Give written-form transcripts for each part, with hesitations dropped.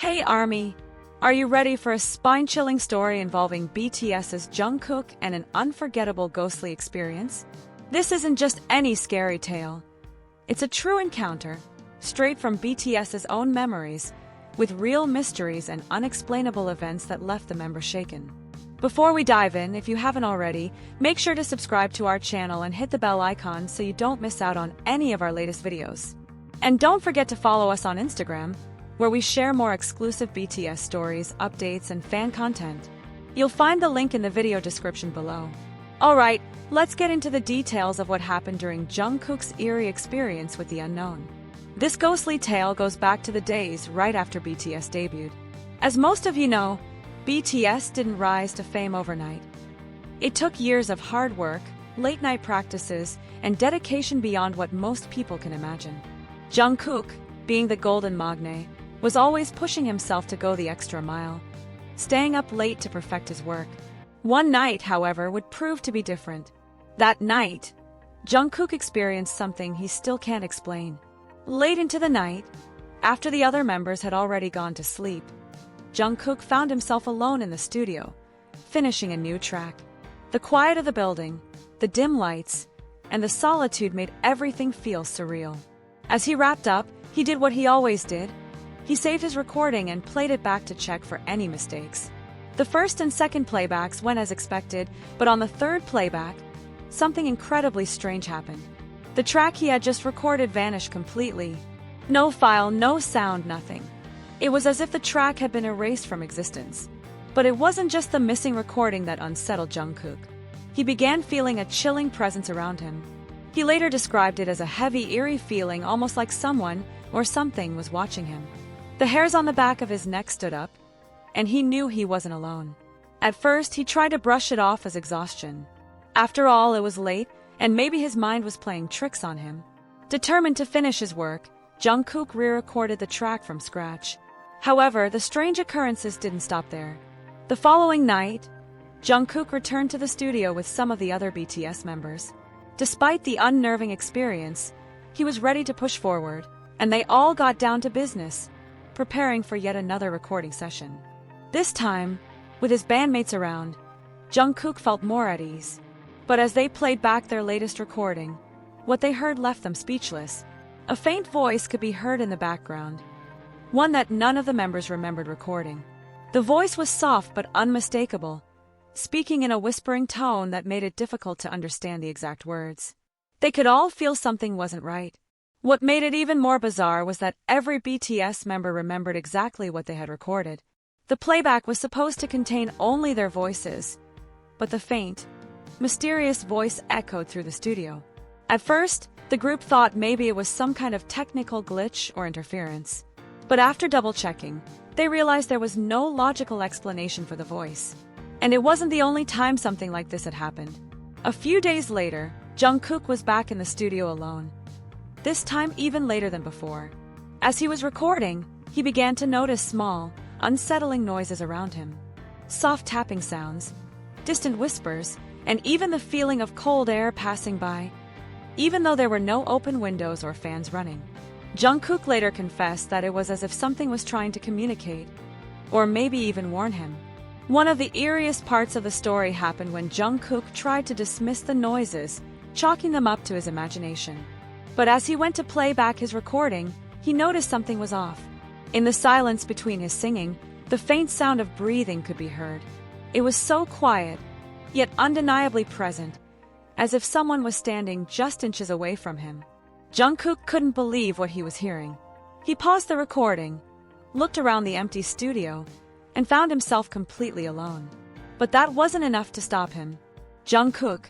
Hey Army! Are you ready for a spine-chilling story involving BTS's Jungkook and an unforgettable ghostly experience? This isn't just any scary tale. It's a true encounter, straight from BTS's own memories, with real mysteries and unexplainable events that left the members shaken. Before we dive in, if you haven't already, make sure to subscribe to our channel and hit the bell icon so you don't miss out on any of our latest videos. And don't forget to follow us on Instagram, where we share more exclusive BTS stories, updates, and fan content. You'll find the link in the video description below. Alright, let's get into the details of what happened during Jungkook's eerie experience with the unknown. This ghostly tale goes back to the days right after BTS debuted. As most of you know, BTS didn't rise to fame overnight. It took years of hard work, late-night practices, and dedication beyond what most people can imagine. Jungkook, being the golden magne, was always pushing himself to go the extra mile, staying up late to perfect his work. One night, however, would prove to be different. That night, Jungkook experienced something he still can't explain. Late into the night, after the other members had already gone to sleep, Jungkook found himself alone in the studio, finishing a new track. The quiet of the building, the dim lights, and the solitude made everything feel surreal. As he wrapped up, he did what he always did. He saved his recording and played it back to check for any mistakes. The first and second playbacks went as expected, but on the third playback, something incredibly strange happened. The track he had just recorded vanished completely. No file, no sound, nothing. It was as if the track had been erased from existence. But it wasn't just the missing recording that unsettled Jungkook. He began feeling a chilling presence around him. He later described it as a heavy, eerie feeling, almost like someone or something was watching him. The hairs on the back of his neck stood up, and he knew he wasn't alone. At first, he tried to brush it off as exhaustion. After all, it was late, and maybe his mind was playing tricks on him. Determined to finish his work, Jungkook re-recorded the track from scratch. However, the strange occurrences didn't stop there. The following night, Jungkook returned to the studio with some of the other BTS members. Despite the unnerving experience, he was ready to push forward, and they all got down to business, preparing for yet another recording session. This time, with his bandmates around, Jungkook felt more at ease. But as they played back their latest recording, what they heard left them speechless. A faint voice could be heard in the background, one that none of the members remembered recording. The voice was soft but unmistakable, speaking in a whispering tone that made it difficult to understand the exact words. They could all feel something wasn't right. What made it even more bizarre was that every BTS member remembered exactly what they had recorded. The playback was supposed to contain only their voices, but the faint, mysterious voice echoed through the studio. At first, the group thought maybe it was some kind of technical glitch or interference. But after double-checking, they realized there was no logical explanation for the voice. And it wasn't the only time something like this had happened. A few days later, Jungkook was back in the studio alone. This time even later than before. As he was recording, he began to notice small, unsettling noises around him. Soft tapping sounds, distant whispers, and even the feeling of cold air passing by, even though there were no open windows or fans running. Jungkook later confessed that it was as if something was trying to communicate, or maybe even warn him. One of the eeriest parts of the story happened when Jungkook tried to dismiss the noises, chalking them up to his imagination. But as he went to play back his recording, he noticed something was off. In the silence between his singing, the faint sound of breathing could be heard. It was so quiet, yet undeniably present, as if someone was standing just inches away from him. Jungkook couldn't believe what he was hearing. He paused the recording, looked around the empty studio, and found himself completely alone. But that wasn't enough to stop him. Jungkook,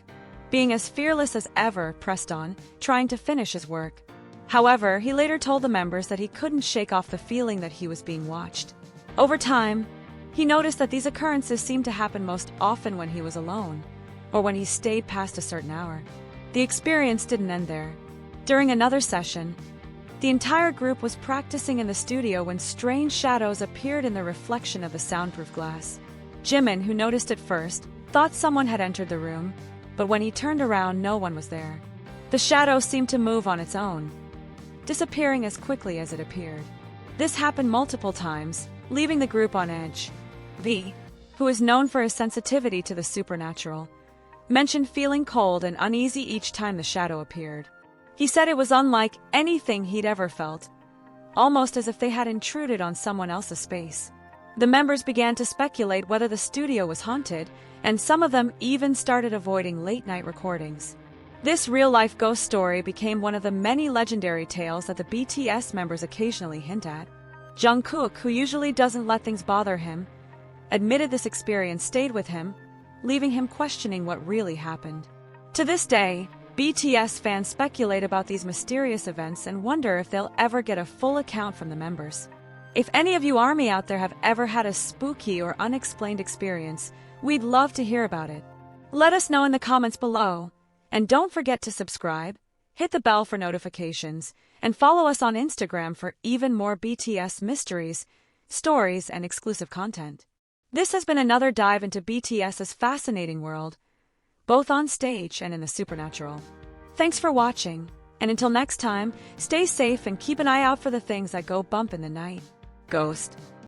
being as fearless as ever, pressed on, trying to finish his work. However, he later told the members that he couldn't shake off the feeling that he was being watched. Over time, he noticed that these occurrences seemed to happen most often when he was alone, or when he stayed past a certain hour. The experience didn't end there. During another session, the entire group was practicing in the studio when strange shadows appeared in the reflection of the soundproof glass. Jimin, who noticed it first, thought someone had entered the room, but when he turned around, no one was there. The shadow seemed to move on its own, disappearing as quickly as it appeared. This happened multiple times, leaving the group on edge. V, who is known for his sensitivity to the supernatural, mentioned feeling cold and uneasy each time the shadow appeared. He said it was unlike anything he'd ever felt, almost as if they had intruded on someone else's space. The members began to speculate whether the studio was haunted, and some of them even started avoiding late-night recordings. This real-life ghost story became one of the many legendary tales that the BTS members occasionally hint at. JUNGKOOK, who usually doesn't let things bother him, admitted this experience stayed with him, leaving him questioning what really happened. To this day, BTS fans speculate about these mysterious events and wonder if they'll ever get a full account from the members. If any of you ARMY out there have ever had a spooky or unexplained experience, we'd love to hear about it. Let us know in the comments below. And don't forget to subscribe, hit the bell for notifications, and follow us on Instagram for even more BTS mysteries, stories, and exclusive content. This has been another dive into BTS's fascinating world, both on stage and in the supernatural. Thanks for watching, and until next time, stay safe and keep an eye out for the things that go bump in the night. Ghost.